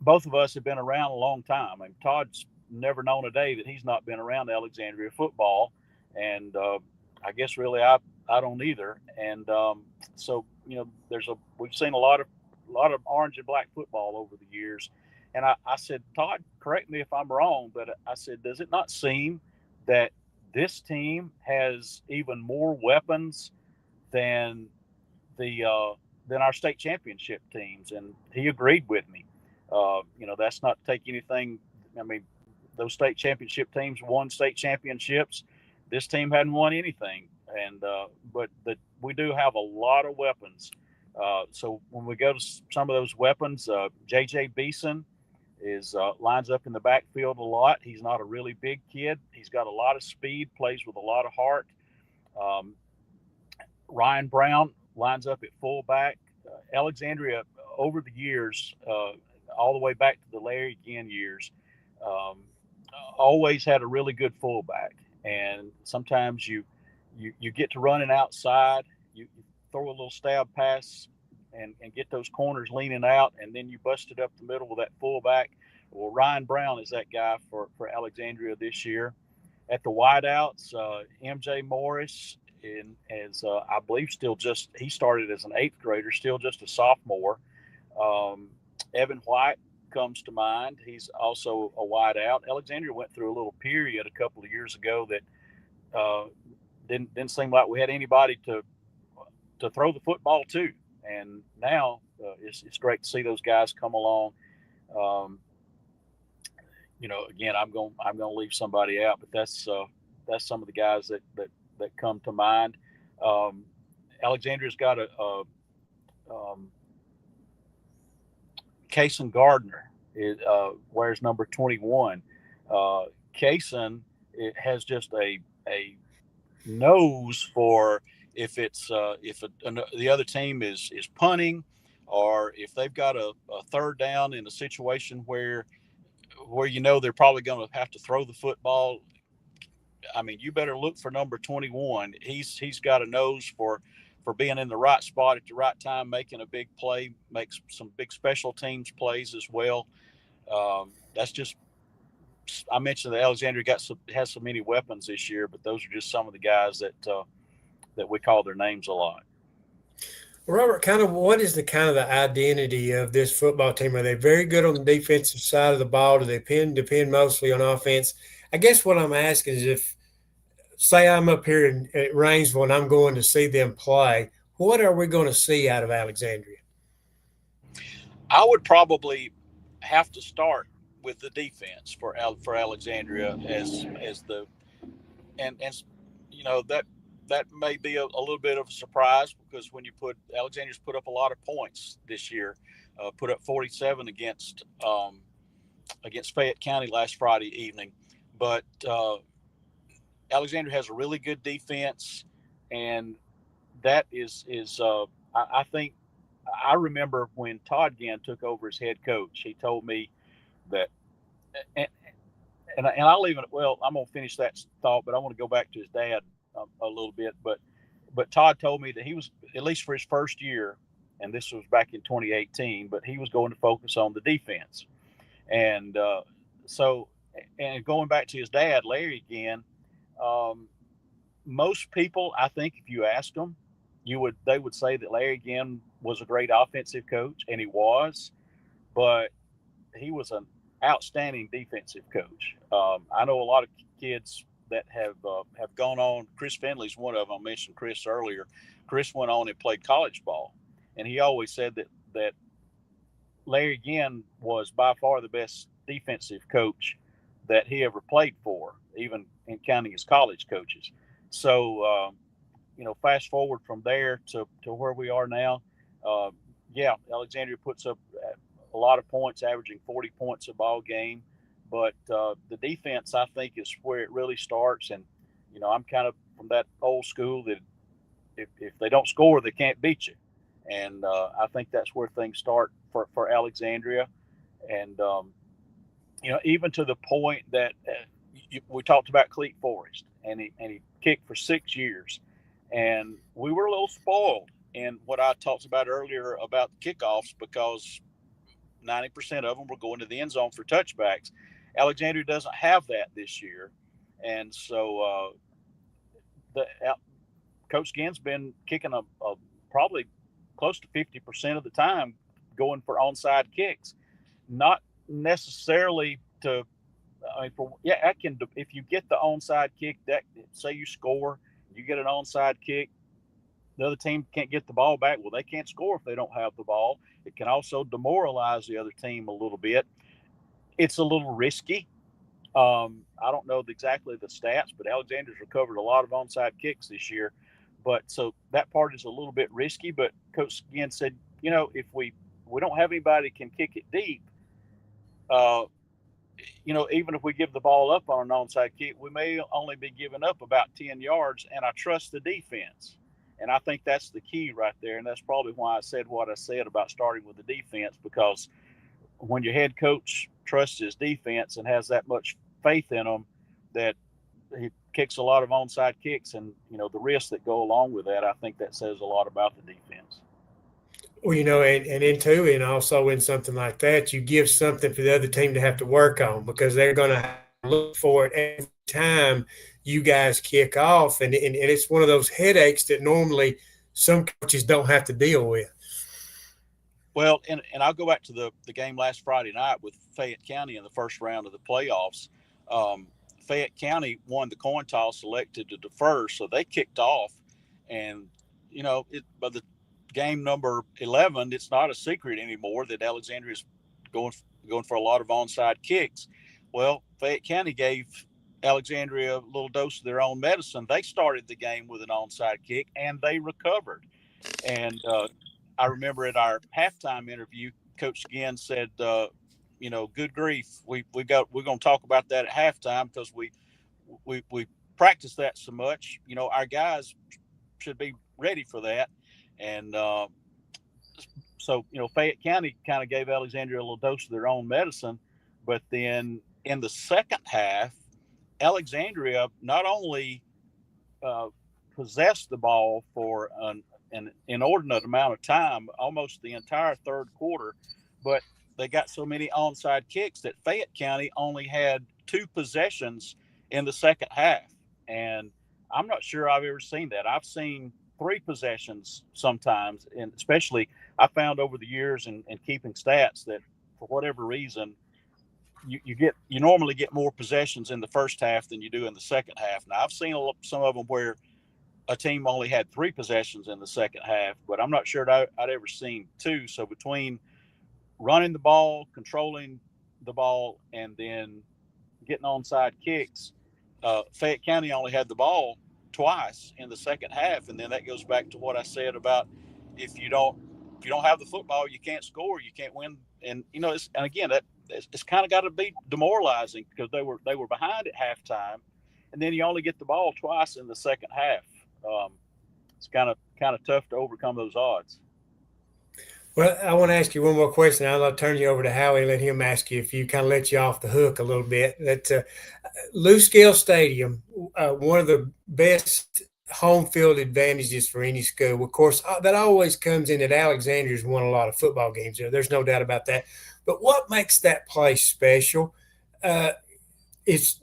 both of us have been around a long time, and Todd's never known a day that he's not been around Alexandria football, and I guess really I don't either. And so we've seen a lot of orange and black football over the years. And I said, Todd, correct me if I'm wrong, but I said, does it not seem that this team has even more weapons than our state championship teams? And he agreed with me. That's not to take anything. I mean, those state championship teams won state championships. This team hadn't won anything, but we do have a lot of weapons. So when we go to some of those weapons, J.J. Beeson lines up in the backfield a lot. He's not a really big kid. He's got a lot of speed, plays with a lot of heart. Ryan Brown lines up at fullback. Alexandria, over the years, all the way back to the Larry Ginn years, always had a really good fullback. And sometimes you get to running outside, you throw a little stab pass and get those corners leaning out, and then you bust it up the middle with that fullback. Well, Ryan Brown is that guy for Alexandria this year. At the wideouts, MJ Morris I believe he started as an 8th grader, still just a sophomore. Evan White comes to mind. He's also a wideout. Alexandria went through a little period a couple of years ago that didn't seem like we had anybody to throw the football to, and now it's great to see those guys come along. Again, I'm going to leave somebody out, but that's some of the guys that come to mind. Alexandria's got a Kaysen Gardner wears number 21. Kaysen has just a nose for if the other team is punting, or if they've got a third down in a situation where they're probably going to have to throw the football. I mean, you better look for number 21. He's got a nose for being in the right spot at the right time, making a big play, makes some big special teams plays as well. That's just, I mentioned that Alexandria has so many weapons this year, but those are just some of the guys that we call their names a lot. Robert, what is the identity of this football team? Are they very good on the defensive side of the ball? Do they depend mostly on offense? I guess what I'm asking is, if, say, I'm up here at Rainsville and I'm going to see them play, what are we going to see out of Alexandria? I would probably have to start with the defense for Alexandria that may be a little bit of a surprise, because when Alexandria's put up a lot of points this year, put up 47 against against Fayette County last Friday evening. But Alexandria has a really good defense, and that is I think I remember when Todd Ginn took over as head coach, he told me that, and I'll leave it. Well, I'm gonna finish that thought, but I want to go back to his dad a little bit. But Todd told me that he was, at least for his first year, and this was back in 2018, but he was going to focus on the defense. And so, and going back to his dad, Larry again, most people, I think, if you ask them, they would say that Larry again was a great offensive coach, and he was, but he was an outstanding defensive coach. I know a lot of kids that have gone on. Chris Finley's one of them. I mentioned Chris earlier. Chris went on and played college ball, and he always said that Larry Ginn was by far the best defensive coach that he ever played for, even in counting his college coaches. So, fast forward from there to where we are now. Alexandria puts up a lot of points, averaging 40 points a ball game. But the defense, I think, is where it really starts. And, I'm kind of from that old school that if they don't score, they can't beat you. And I think that's where things start for Alexandria. And, even to the point that we talked about Cleat Forrest, and he kicked for 6 years. And we were a little spoiled in what I talked about earlier about kickoffs, because 90% of them were going to the end zone for touchbacks. Alexandria doesn't have that this year. And so Coach Ginn's been kicking a probably close to 50% of the time going for onside kicks. Not necessarily to, if you get the onside kick, that say you score, you get an onside kick, the other team can't get the ball back. Well, they can't score if they don't have the ball. It can also demoralize the other team a little bit. It's a little risky. I don't know exactly the stats, but Alexandria's recovered a lot of onside kicks this year. But so that part is a little bit risky. But Coach Ginn said, if we don't have anybody can kick it deep, even if we give the ball up on an onside kick, we may only be giving up about 10 yards, and I trust the defense. And I think that's the key right there. And that's probably why I said what I said about starting with the defense, because when your head coach trusts his defense and has that much faith in them, that he kicks a lot of onside kicks and, the risks that go along with that, I think that says a lot about the defense. Well, and also in something like that, you give something for the other team to have to work on, because they're going to look for it every time you guys kick off. And it's one of those headaches that normally some coaches don't have to deal with. Well, and I'll go back to the game last Friday night with Fayette County in the first round of the playoffs. Fayette County won the coin toss, elected to defer, so they kicked off. And, by the game number 11, it's not a secret anymore that Alexandria's going for a lot of onside kicks. Well, Fayette County gave Alexandria a little dose of their own medicine. They started the game with an onside kick, and they recovered. And I remember at our halftime interview, Coach Ginn said, good grief, we're going to talk about that at halftime, because we practice that so much. Our guys should be ready for that. And so Fayette County kind of gave Alexandria a little dose of their own medicine. But then in the second half, Alexandria not only possessed the ball for an inordinate amount of time, almost the entire third quarter, but they got so many onside kicks that Fayette County only had 2 possessions in the second half. And I'm not sure I've ever seen that. I've seen 3 possessions sometimes, and especially I found over the years in keeping stats that for whatever reason, you normally get more possessions in the first half than you do in the second half. Now, I've seen some of them where a team only had 3 possessions in the second half, but I'm not sure I'd ever seen 2. So between running the ball, controlling the ball, and then getting onside kicks, Fayette County only had the ball twice in the second half. And then that goes back to what I said about if you don't have the football, you can't score, you can't win. And, and again, it's kind of got to be demoralizing because they were behind at halftime, and then you only get the ball twice in the second half. It's kind of tough to overcome those odds. Well, I want to ask you one more question. I'll turn you over to Howie and let him ask you if you kind of let you off the hook a little bit. That Lou Scale Stadium, one of the best home field advantages for any school. Of course, that always comes in that Alexandria's won a lot of football games there. There's no doubt about that. But what makes that place special? It's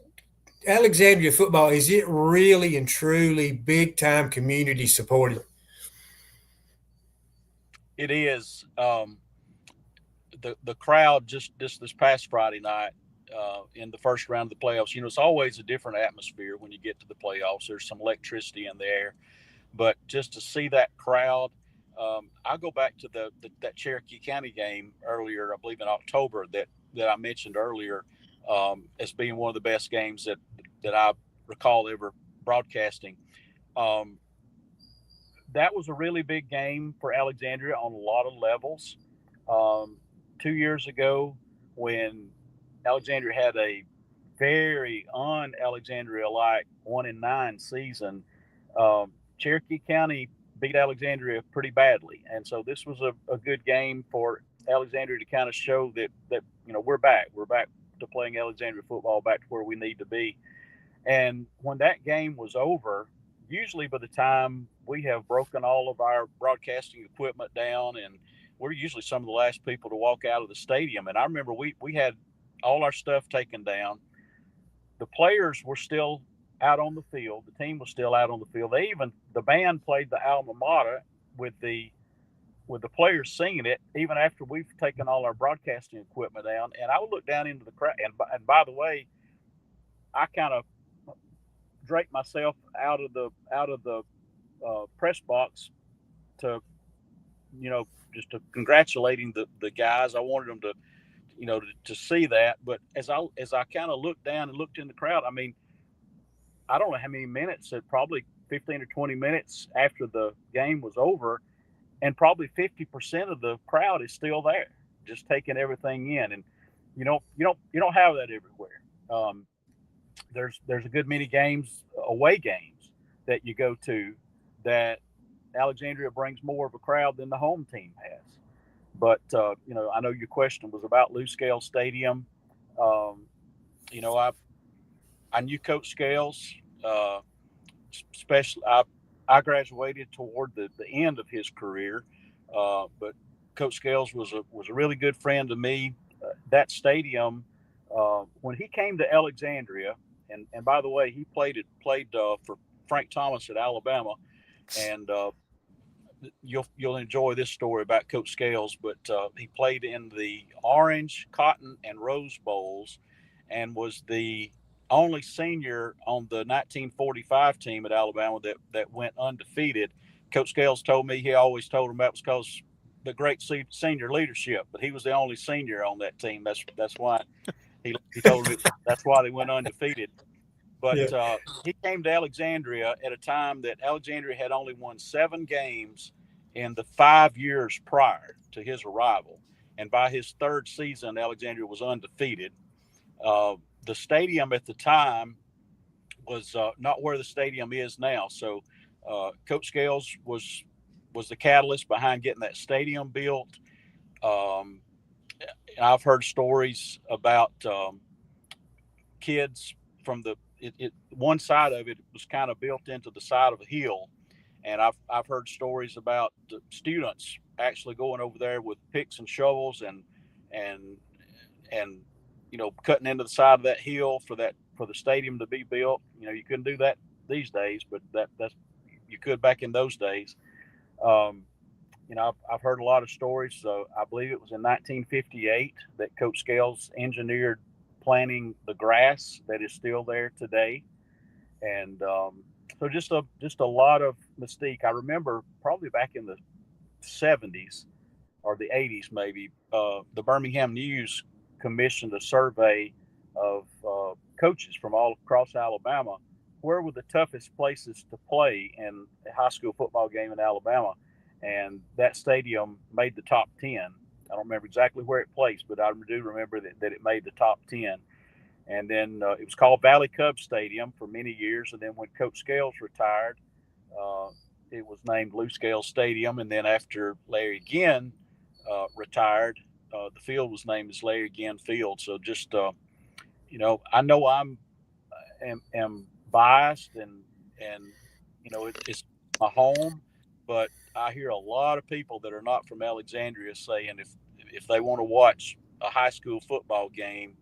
Alexandria football. Is it really and truly big time community supported? It is. The crowd just this past Friday night in the first round of the playoffs. It's always a different atmosphere when you get to the playoffs. There's some electricity in the air, but just to see that crowd, I go back to that Cherokee County game earlier, I believe in October, that I mentioned earlier as being one of the best games that I recall ever broadcasting. That was a really big game for Alexandria on a lot of levels. 2 years ago, when Alexandria had a very un-Alexandria-like 1-9 season, Cherokee County beat Alexandria pretty badly, and so this was a good game for Alexandria to kind of show that we're back to playing Alexandria football, back to where we need to be. And when that game was over, usually by the time we have broken all of our broadcasting equipment down, and we're usually some of the last people to walk out of the stadium. And I remember we had all our stuff taken down. The players were still out on the field. The team was still out on the field. The band played the alma mater with the players singing it, even after we've taken all our broadcasting equipment down. And I would look down into the crowd. And by the way, I kind of draped myself out of the press box to, just to congratulating the guys. I wanted them to see that. But as I kind of looked down and looked in the crowd, I mean, I don't know how many minutes, probably 15 or 20 minutes after the game was over, and probably 50% of the crowd is still there, just taking everything in. And you don't have that everywhere. There's a good many away games that you go to that Alexandria brings more of a crowd than the home team has. But I know your question was about Lou Scale Stadium. I knew Coach Scales, especially I graduated toward the end of his career, but Coach Scales was a really good friend to me. That stadium, when he came to Alexandria, and by the way, he played for Frank Thomas at Alabama, and you'll enjoy this story about Coach Scales. But he played in the Orange, Cotton, and Rose Bowls, and was the only senior on the 1945 team at Alabama that went undefeated. Coach Scales told me he always told him that was because the great senior leadership, but he was the only senior on that team. That's why he told me that's why they went undefeated. But he came to Alexandria at a time that Alexandria had only won 7 games in the 5 years prior to his arrival. And by his third season, Alexandria was undefeated. The stadium at the time was not where the stadium is now. So Coach Scales was the catalyst behind getting that stadium built. I've heard stories about kids from one side of it was kind of built into the side of a hill. And I've heard stories about the students actually going over there with picks and shovels and cutting into the side of that hill for the stadium to be built. You couldn't do that these days, but that's you could back in those days. I've heard a lot of stories. So I believe it was in 1958 that Coach Scales engineered planting the grass that is still there today. And so just a lot of mystique. I remember probably back in the 70s or the 80s, maybe, the Birmingham News commissioned a survey of coaches from all across Alabama. Where were the toughest places to play in a high school football game in Alabama? And that stadium made the top 10. I don't remember exactly where it placed, but I do remember that it made the top 10. And then it was called Valley Cub Stadium for many years. And then when Coach Scales retired, it was named Lou Scales Stadium. And then after Larry Ginn retired, the field was named as Larry Ginn Field. So just, I know am biased and it's my home, but I hear a lot of people that are not from Alexandria saying if they want to watch a high school football game,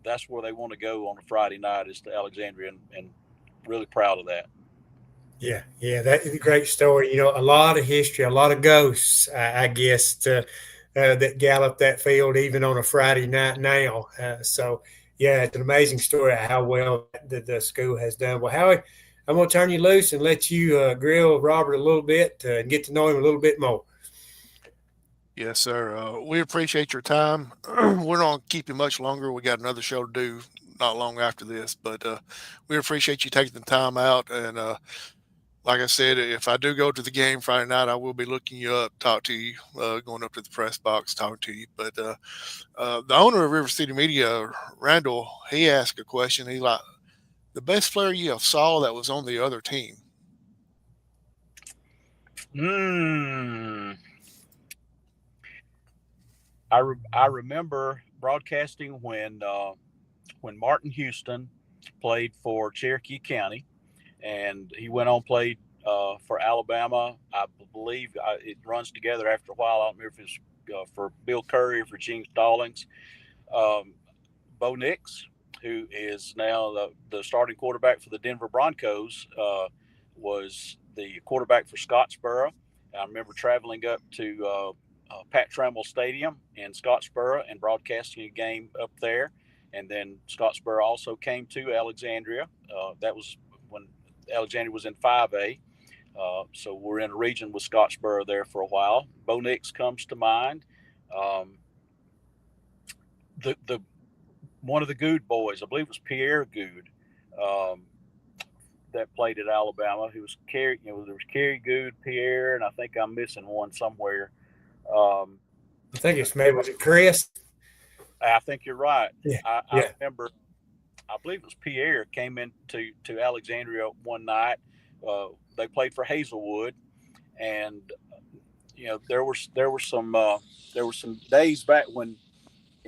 that's where they want to go on a Friday night is to Alexandria, and really proud of that. Yeah, that is a great story. A lot of history, a lot of ghosts, I guess, that gallop that field even on a Friday night now. So, yeah, it's an amazing story how well the school has done. Well, Howie, I'm going to turn you loose and let you grill Robert a little bit and get to know him a little bit more. Yes, sir. We appreciate your time. We're not going to keep you much longer. We got another show to do not long after this, but we appreciate you taking the time out. And like I said, if I do go to the game Friday night, I will be looking you up, talk to you, going up to the press box, talking to you. But the owner of RiverCity-Media, Randall, he asked a question. He like, the best player you have saw that was on the other team. I remember broadcasting when Martin Houston played for Cherokee County, and he went on played for Alabama. I believe it runs together after a while. I don't remember if it's for Bill Curry or for Gene Stallings. Bo Nix, who is now the starting quarterback for the Denver Broncos, was the quarterback for Scottsboro. I remember traveling up to Pat Trammell Stadium in Scottsboro and broadcasting a game up there. And then Scottsboro also came to Alexandria. That was when Alexandria was in 5A. So we're in a region with Scottsboro there for a while. Bo Nix comes to mind. The one of the Good boys, I believe it was Pierre Good, that played at Alabama. Who was Kerry? There was Kerry Good, Pierre, and I think I'm missing one somewhere. I think it's maybe, was it Chris? I think you're right. Yeah. I remember, I believe it was Pierre came into Alexandria one night. They played for Hazelwood, and there were some days back when,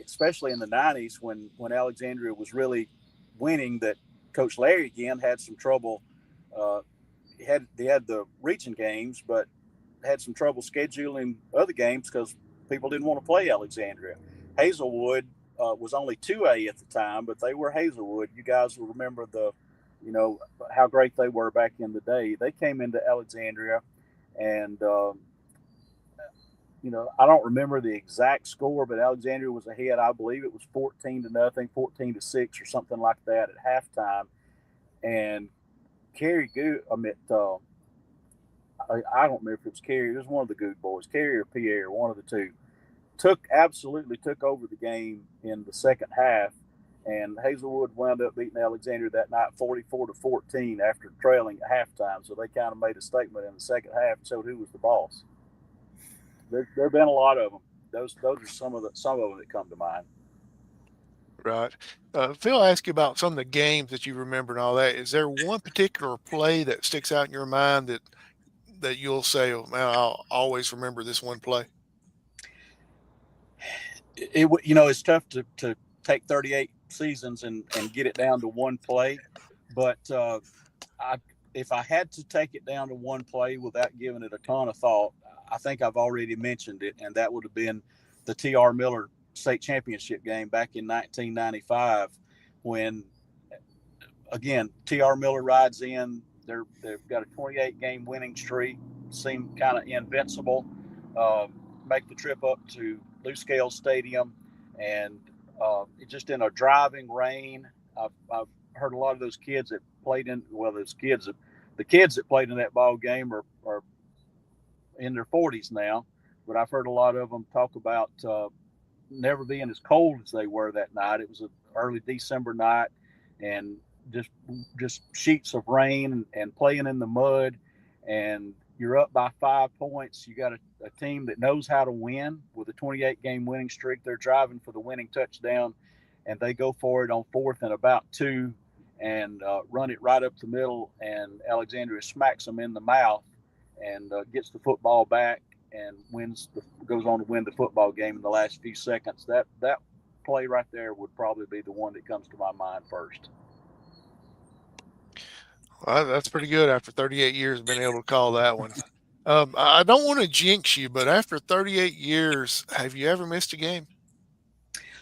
especially in the 90s, when Alexandria was really winning, that Coach Larry again had some trouble. They had the region games, but had some trouble scheduling other games because people didn't want to play Alexandria. Hazelwood was only 2A at the time, but they were Hazelwood. You guys will remember how great they were back in the day. They came into Alexandria, and I don't remember the exact score, but Alexandria was ahead. I believe it was 14-0, 14-6, or something like that at halftime. And Kerry Good, I don't remember if it was Kerry. It was one of the Good boys, Kerry or Pierre, one of the two. Absolutely took over the game in the second half, and Hazelwood wound up beating Alexandria that night 44-14 after trailing at halftime. So they kind of made a statement in the second half and showed who was the boss. There have been a lot of them. Those are some of them that come to mind. Right. Phil asked you about some of the games that you remember and all that. Is there one particular play that sticks out in your mind that you'll say, oh, man, I'll always remember this one play? It's tough to take 38 seasons and get it down to one play. But if I had to take it down to one play without giving it a ton of thought, I think I've already mentioned it, and that would have been the T.R. Miller State Championship game back in 1995, when, again, T.R. Miller rides in. They've got a 28-game winning streak, seem kind of invincible, make the trip up to Lou Scales Stadium, and just in a driving rain. I've heard a lot of those kids that played in, the kids that played in that ball game are in their 40s now, but I've heard a lot of them talk about never being as cold as they were that night. It was an early December night, and just sheets of rain and playing in the mud, and you're up by 5 points. You got a team that knows how to win with a 28-game winning streak. They're driving for the winning touchdown, and they go for it on 4th and about 2 and run it right up the middle, and Alexandria smacks them in the mouth and gets the football back and goes on to win the football game in the last few seconds. That play right there would probably be the one that comes to my mind first. Well, that's pretty good after 38 years being able to call that one. I don't want to jinx you, but after 38 years, have you ever missed a game?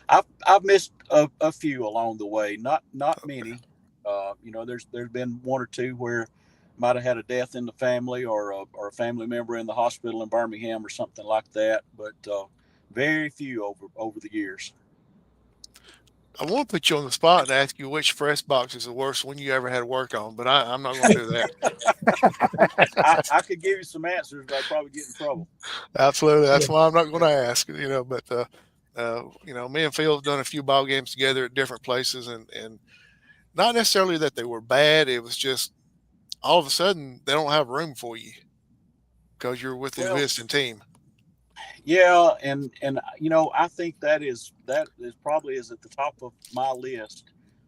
I've missed a few along the way, not many. There's been one or two where might have had a death in the family or a family member in the hospital in Birmingham or something like that, but very few over the years. I want to put you on the spot and ask you which press box is the worst one you ever had to work on, but I'm not going to do that. I could give you some answers, but I'd probably get in trouble. Absolutely. That's why I'm not going to ask, but me and Phil's done a few ball games together at different places, and not necessarily that they were bad. It was just all of a sudden they don't have room for you because you're with the visiting team. Yeah, and I think that is probably is at the top of my list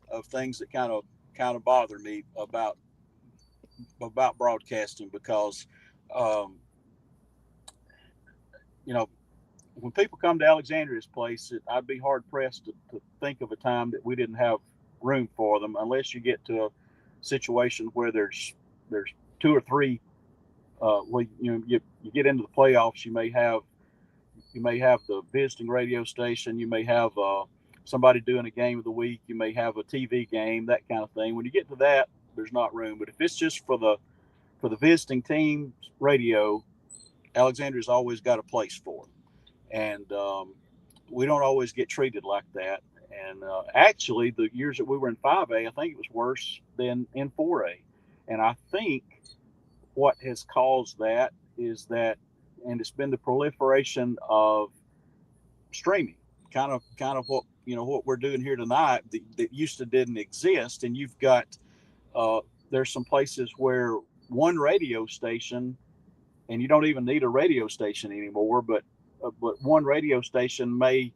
of things that kind of bother me about broadcasting, because when people come to Alexandria's place, I'd be hard pressed to think of a time that we didn't have room for them, unless you get to a situation where there's 2 or 3. You get into the playoffs, you may have the visiting radio station, you may have somebody doing a game of the week, you may have a TV game, that kind of thing. When you get to that, there's not room. But if it's just for the visiting team radio, Alexandria's always got a place for it. And we don't always get treated like that. And actually, the years that we were in 5A, I think it was worse than in 4A. And I think what has caused that is that, and it's been the proliferation of streaming, kind of what what we're doing here tonight that used to didn't exist. And you've got there's some places where one radio station, and you don't even need a radio station anymore, but one radio station may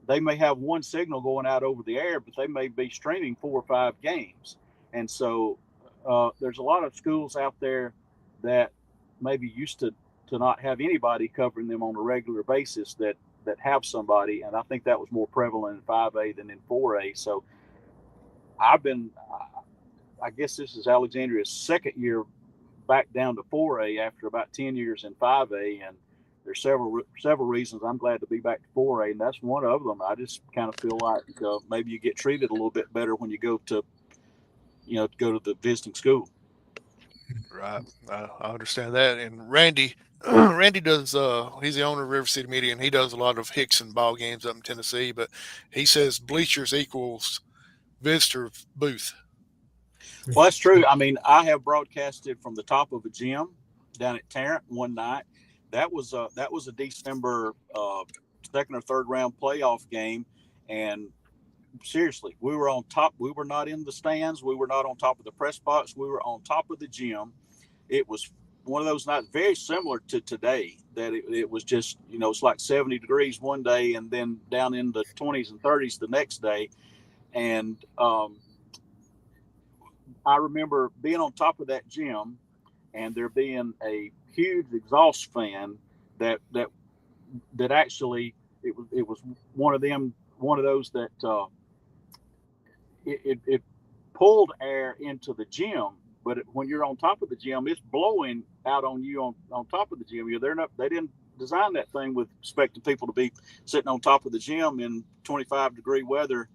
have one signal going out over the air, but they may be streaming 4 or 5 games. And so there's a lot of schools out there that maybe used to not have anybody covering them on a regular basis that have somebody. And I think that was more prevalent in 5A than in 4A. So I guess this is Alexandria's second year back down to 4A after about 10 years in 5A. And there's several reasons I'm glad to be back to 4A. And that's one of them. I just kind of feel like maybe you get treated a little bit better when you go to the visiting school. Right. I understand that. And Randy does, he's the owner of RiverCity-Media, and he does a lot of Hickson ball games up in Tennessee, but he says bleachers equals visitor booth. Well, that's true. I mean, I have broadcasted from the top of a gym down at Tarrant one night. That was a December 2nd or 3rd round playoff game. And seriously, we were on top. We were not in the stands. We were not on top of the press box. We were on top of the gym. It was one of those nights very similar to today, that it was just, it's like 70 degrees one day and then down in the 20s and 30s the next day. And I remember being on top of that gym and there being a huge exhaust fan that actually it was one of those that it pulled air into the gym, but when you're on top of the gym, it's blowing out on you on top of the gym. They didn't design that thing with expecting people to be sitting on top of the gym in 25 degree weather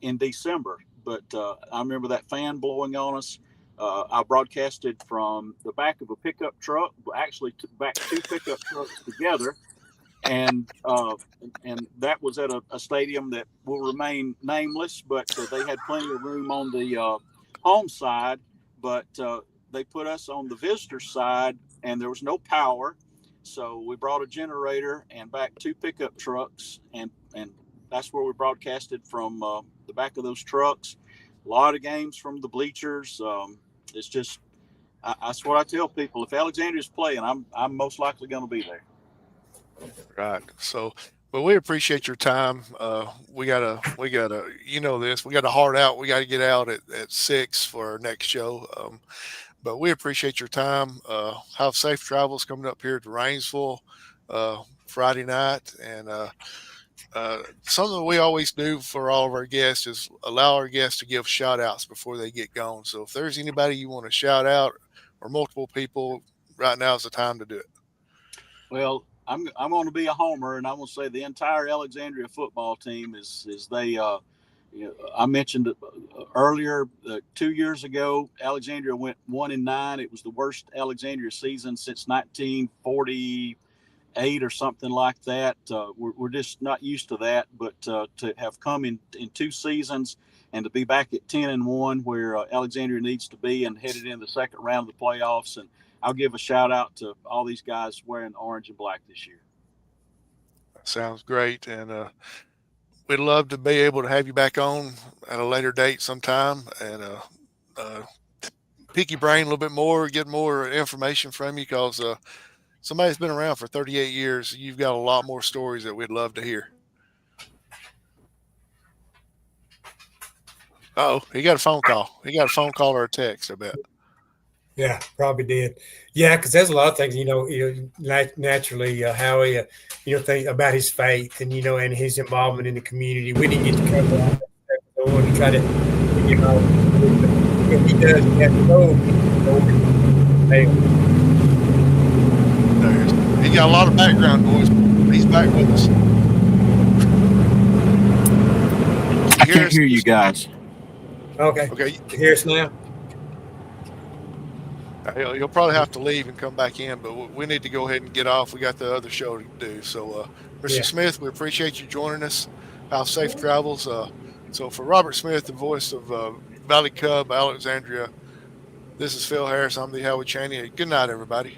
in December. But I remember that fan blowing on us. I broadcasted from the back of a pickup truck, actually back 2 pickup trucks together. And that was at a stadium that will remain nameless, but they had plenty of room on the home side, but they put us on the visitor side and there was no power. So we brought a generator and back 2 pickup trucks, and that's where we broadcasted from the back of those trucks. A lot of games from the bleachers. It's just, that's what I tell people. If Alexandria's playing, I'm most likely going to be there. Right. So, but we appreciate your time. We gotta, you know this. We got a hard out. We got to get out at 6 for our next show. But we appreciate your time. Have safe travels coming up here to Rainsville Friday night, and something we always do for all of our guests is allow our guests to give shout outs before they get going. So if there's anybody you want to shout out or multiple people, right now is the time to do it. Well, I'm going to be a homer, and I'm going to say the entire Alexandria football team is they. I mentioned earlier 2 years ago, Alexandria went 1-9. It was the worst Alexandria season since 1948 or something like that. We're just not used to that, but to have come in 2 seasons and to be back at 10-1, where Alexandria needs to be, and headed in the second round of the playoffs. And I'll give a shout out to all these guys wearing orange and black this year. Sounds great. And we'd love to be able to have you back on at a later date sometime and pick your brain a little bit more, get more information from you, because somebody that's been around for 38 years, you've got a lot more stories that we'd love to hear. Oh, he got a phone call. He got a phone call or a text, I bet. Yeah, probably did. Yeah, because there's a lot of things, naturally, Howie, think about his faith and, and his involvement in the community. We didn't get to cover all that stuff and try to, if he does, he has to go. He got a lot of background noise. He's back with us. I can't hear you guys. Okay. You hear us now? You'll probably have to leave and come back in, but we need to go ahead and get off. We got the other show to do. So, Mr. Smith, we appreciate you joining us. Have safe travels. So for Robert Smith, the voice of Valley Cub, Alexandria, this is Phil Harris. I'm the Howie Chaney. Good night, everybody.